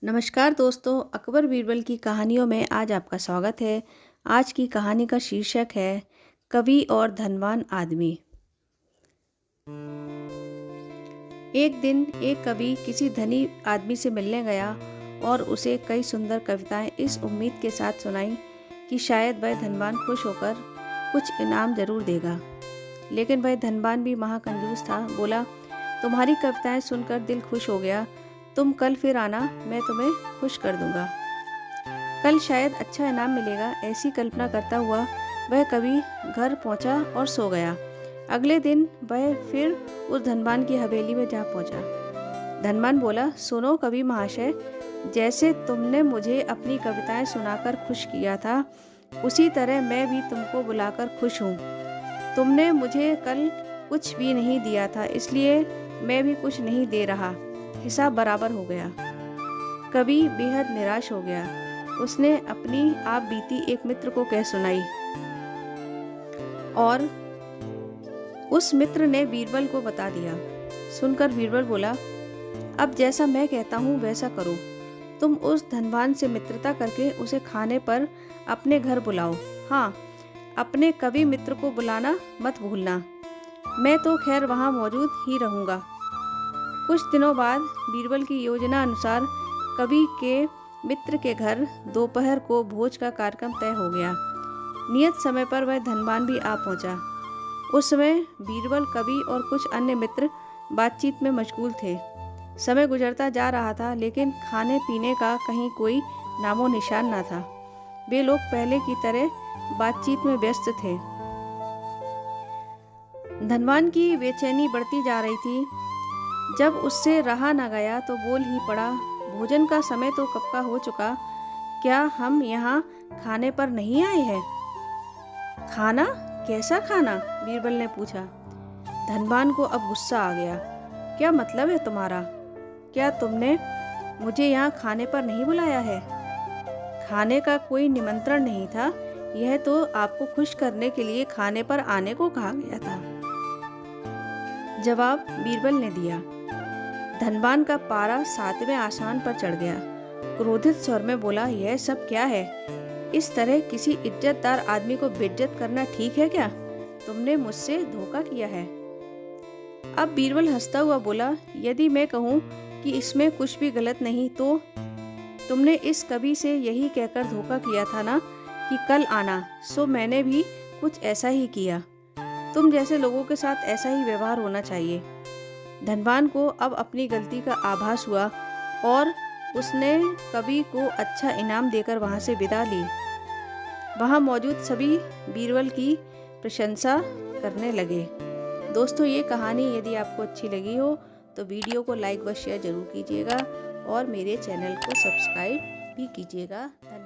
नमस्कार दोस्तों, अकबर बीरबल की कहानियों में आज आपका स्वागत है। आज की कहानी का शीर्षक है कवि और धनवान आदमी। एक दिन एक कवि किसी धनी आदमी से मिलने गया और उसे कई सुंदर कविताएं इस उम्मीद के साथ सुनाई कि शायद वह धनवान खुश होकर कुछ इनाम जरूर देगा। लेकिन वह धनवान भी महाकंजूस था। बोला, तुम्हारी कविताएं सुनकर दिल खुश हो गया। तुम कल फिर आना, मैं तुम्हें खुश कर दूंगा। कल शायद अच्छा इनाम मिलेगा, ऐसी कल्पना करता हुआ वह कवि घर पहुंचा और सो गया। अगले दिन वह फिर उस धनवान की हवेली में जा पहुंचा। धनवान बोला, सुनो कवि महाशय, जैसे तुमने मुझे अपनी कविताएं सुनाकर खुश किया था, उसी तरह मैं भी तुमको बुलाकर खुश हूँ। तुमने मुझे कल कुछ भी नहीं दिया था, इसलिए मैं भी कुछ नहीं दे रहा। हिसाब बराबर हो गया। कवि बेहद निराश हो गया। उसने अपनी आप बीती एक मित्र को कह सुनाई और उस मित्र ने बीरबल को बता दिया। सुनकर बीरबल बोला, अब जैसा मैं कहता हूँ वैसा करो। तुम उस धनवान से मित्रता करके उसे खाने पर अपने घर बुलाओ। हाँ, अपने कवि मित्र को बुलाना मत भूलना। मैं तो खैर वहाँ मौजूद ही रहूँगा। कुछ दिनों बाद बीरबल की योजना अनुसार कवि के मित्र के घर दोपहर को भोज का कार्यक्रम तय हो गया। नियत समय पर वह धनवान भी आ पहुंचा। उस समय बीरबल, कवि और कुछ अन्य मित्र बातचीत में मशगूल थे। समय गुजरता जा रहा था, लेकिन खाने पीने का कहीं कोई नामो निशान न था। वे लोग पहले की तरह बातचीत में व्यस्त थे। धनवान की बेचैनी बढ़ती जा रही थी। जब उससे रहा न गया तो बोल ही पड़ा, भोजन का समय तो कब का हो चुका। क्या हम यहाँ खाने पर नहीं आए हैं? खाना? कैसा खाना? बीरबल ने पूछा। धनवान को अब गुस्सा आ गया। क्या मतलब है तुम्हारा? क्या तुमने मुझे यहाँ खाने पर नहीं बुलाया है? खाने का कोई निमंत्रण नहीं था। यह तो आपको खुश करने के लिए खाने पर आने को कहा गया था। जवाब बीरबल ने दिया। धनवान का पारा 7वें आसमान पर चढ़ गया। क्रोधित स्वर में बोला, यह सब क्या है? इस तरह किसी इज्जतदार आदमी को बेइज्जत करना ठीक है क्या? तुमने मुझसे धोखा किया है। अब बीरबल हंसता हुआ बोला, यदि मैं कहूँ कि इसमें कुछ भी गलत नहीं तो तुमने इस कवि से यही कहकर धोखा किया था ना कि कल आना, सो मैंने भी कुछ ऐसा ही किया। तुम जैसे लोगों के साथ ऐसा ही व्यवहार होना चाहिए। धनवान को अब अपनी गलती का आभास हुआ और उसने कवि को अच्छा इनाम देकर वहां से विदा ली। वहां मौजूद सभी बीरबल की प्रशंसा करने लगे। दोस्तों, ये कहानी यदि आपको अच्छी लगी हो तो वीडियो को लाइक व शेयर जरूर कीजिएगा और मेरे चैनल को सब्सक्राइब भी कीजिएगा। धन्यवाद।